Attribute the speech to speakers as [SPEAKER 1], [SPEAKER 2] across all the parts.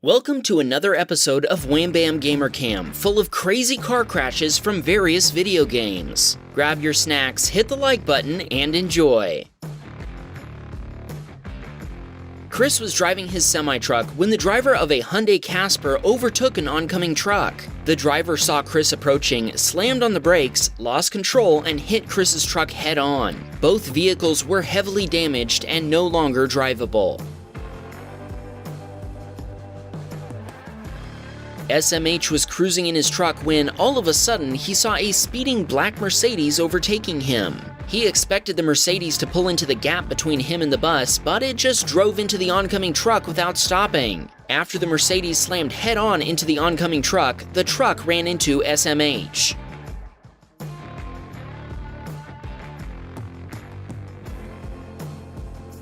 [SPEAKER 1] Welcome to another episode of Wham Baam Gamercam, full of crazy car crashes from various video games. Grab your snacks, hit the like button, and enjoy. Chris was driving his semi-truck when the driver of a Hyundai Casper overtook an oncoming truck. The driver saw Chris approaching, slammed on the brakes, lost control, and hit Chris's truck head-on. Both vehicles were heavily damaged and no longer drivable. SMH was cruising in his truck when, all of a sudden, he saw a speeding black Mercedes overtaking him. He expected the Mercedes to pull into the gap between him and the bus, but it just drove into the oncoming truck without stopping. After the Mercedes slammed head-on into the oncoming truck, the truck ran into SMH.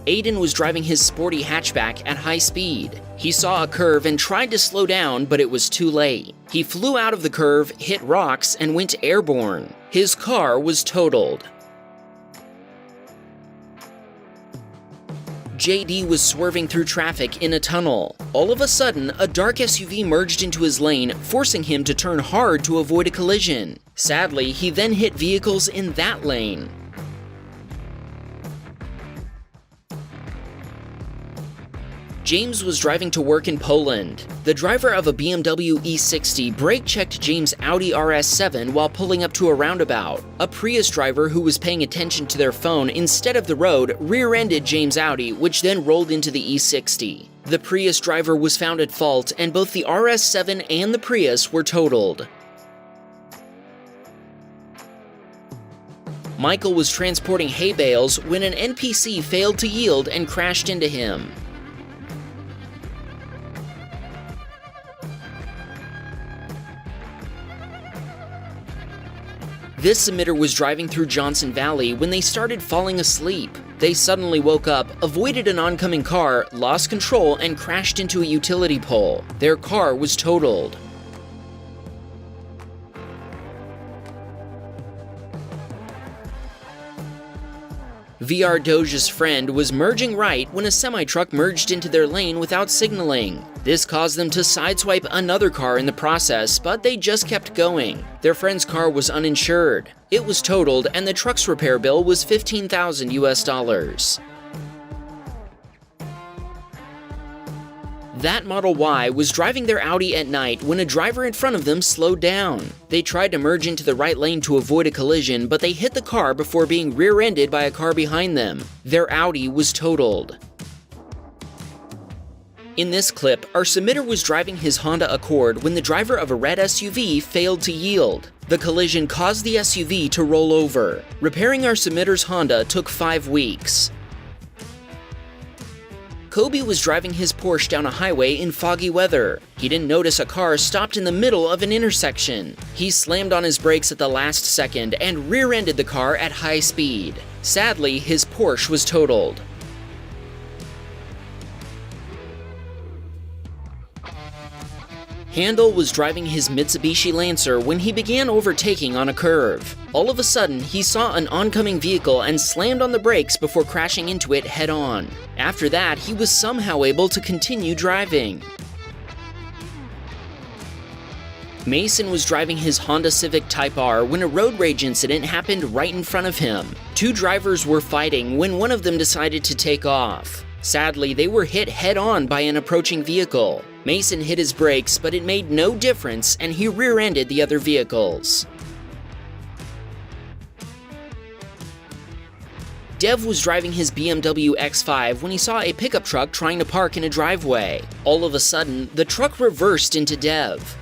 [SPEAKER 1] Aiden was driving his sporty hatchback at high speed. He saw a curve and tried to slow down, but it was too late. He flew out of the curve, hit rocks, and went airborne. His car was totaled. JD was swerving through traffic in a tunnel. All of a sudden, a dark SUV merged into his lane, forcing him to turn hard to avoid a collision. Sadly, he then hit vehicles in that lane. James was driving to work in Poland. The driver of a BMW E60 brake-checked James' Audi RS7 while pulling up to a roundabout. A Prius driver who was paying attention to their phone instead of the road rear-ended James' Audi, which then rolled into the E60. The Prius driver was found at fault, and both the RS7 and the Prius were totaled. Michael was transporting hay bales when an NPC failed to yield and crashed into him. This submitter was driving through Johnson Valley when they started falling asleep. They suddenly woke up, avoided an oncoming car, lost control, and crashed into a utility pole. Their car was totaled. VR Doge's friend was merging right when a semi-truck merged into their lane without signaling. This caused them to sideswipe another car in the process, but they just kept going. Their friend's car was uninsured. It was totaled, and the truck's repair bill was $15,000 US. That Model Y was driving their Audi at night when a driver in front of them slowed down. They tried to merge into the right lane to avoid a collision, but they hit the car before being rear-ended by a car behind them. Their Audi was totaled. In this clip, our submitter was driving his Honda Accord when the driver of a red SUV failed to yield. The collision caused the SUV to roll over. Repairing our submitter's Honda took 5 weeks. Kobe was driving his Porsche down a highway in foggy weather. He didn't notice a car stopped in the middle of an intersection. He slammed on his brakes at the last second and rear-ended the car at high speed. Sadly, his Porsche was totaled. Handel was driving his Mitsubishi Lancer when he began overtaking on a curve. All of a sudden, he saw an oncoming vehicle and slammed on the brakes before crashing into it head-on. After that, he was somehow able to continue driving. Mason was driving his Honda Civic Type R when a road rage incident happened right in front of him. 2 drivers were fighting when one of them decided to take off. Sadly, they were hit head-on by an approaching vehicle. Mason hit his brakes, but it made no difference, and he rear-ended the other vehicles. Dev was driving his BMW X5 when he saw a pickup truck trying to park in a driveway. All of a sudden, the truck reversed into Dev.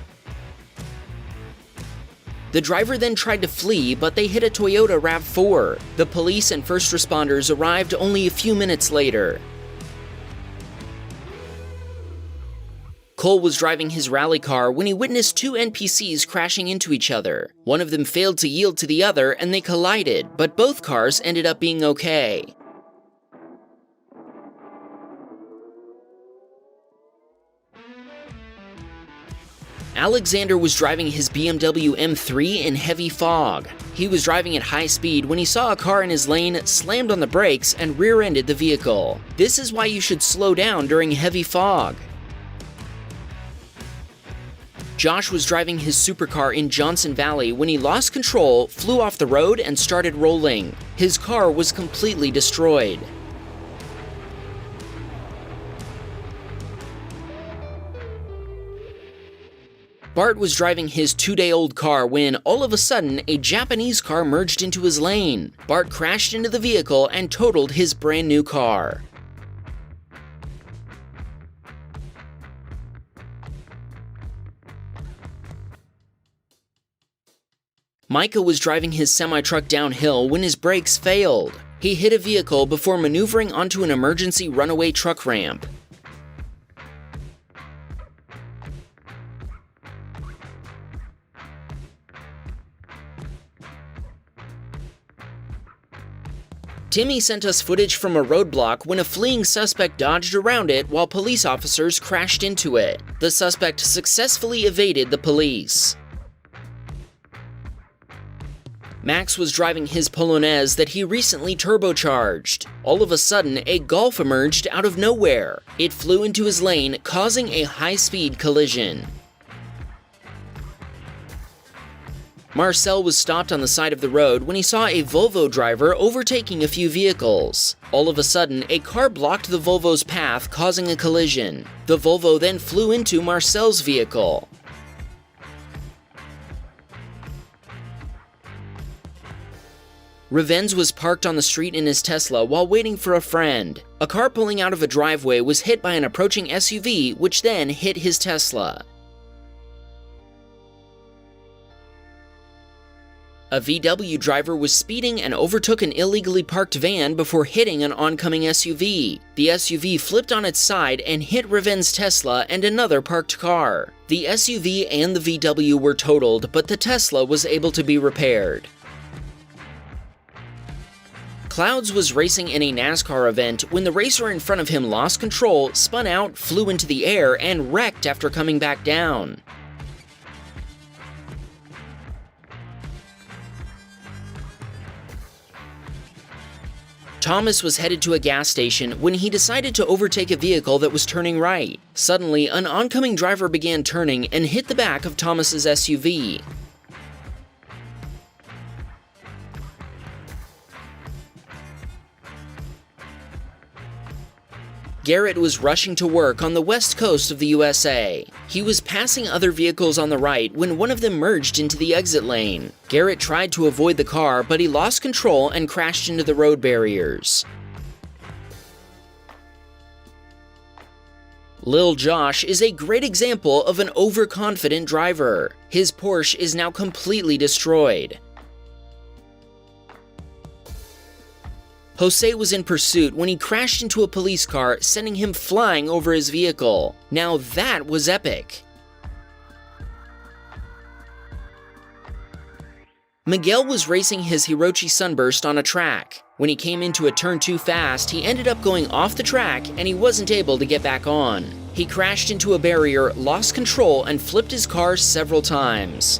[SPEAKER 1] The driver then tried to flee, but they hit a Toyota RAV4. The police and first responders arrived only a few minutes later. Cole was driving his rally car when he witnessed 2 NPCs crashing into each other. One of them failed to yield to the other and they collided, but both cars ended up being okay. Alexander was driving his BMW M3 in heavy fog. He was driving at high speed when he saw a car in his lane, slammed on the brakes, and rear-ended the vehicle. This is why you should slow down during heavy fog. Josh was driving his supercar in Johnson Valley when he lost control, flew off the road, and started rolling. His car was completely destroyed. Bart was driving his 2-day-old car when, all of a sudden, a Japanese car merged into his lane. Bart crashed into the vehicle and totaled his brand new car. Micah was driving his semi-truck downhill when his brakes failed. He hit a vehicle before maneuvering onto an emergency runaway truck ramp. Timmy sent us footage from a roadblock when a fleeing suspect dodged around it while police officers crashed into it. The suspect successfully evaded the police. Max was driving his Polonaise that he recently turbocharged. All of a sudden, a Golf emerged out of nowhere. It flew into his lane, causing a high-speed collision. Marcel was stopped on the side of the road when he saw a Volvo driver overtaking a few vehicles. All of a sudden, a car blocked the Volvo's path, causing a collision. The Volvo then flew into Marcel's vehicle. Revens was parked on the street in his Tesla while waiting for a friend. A car pulling out of a driveway was hit by an approaching SUV, which then hit his Tesla. A VW driver was speeding and overtook an illegally parked van before hitting an oncoming SUV. The SUV flipped on its side and hit Revens' Tesla and another parked car. The SUV and the VW were totaled, but the Tesla was able to be repaired. Clouds was racing in a NASCAR event when the racer in front of him lost control, spun out, flew into the air, and wrecked after coming back down. Thomas was headed to a gas station when he decided to overtake a vehicle that was turning right. Suddenly, an oncoming driver began turning and hit the back of Thomas's SUV. Garrett was rushing to work on the west coast of the USA. He was passing other vehicles on the right when one of them merged into the exit lane. Garrett tried to avoid the car, but he lost control and crashed into the road barriers. Lil Josh is a great example of an overconfident driver. His Porsche is now completely destroyed. Jose was in pursuit when he crashed into a police car, sending him flying over his vehicle. Now that was epic. Miguel was racing his Hirochi Sunburst on a track. When he came into a turn too fast, he ended up going off the track and he wasn't able to get back on. He crashed into a barrier, lost control, and flipped his car several times.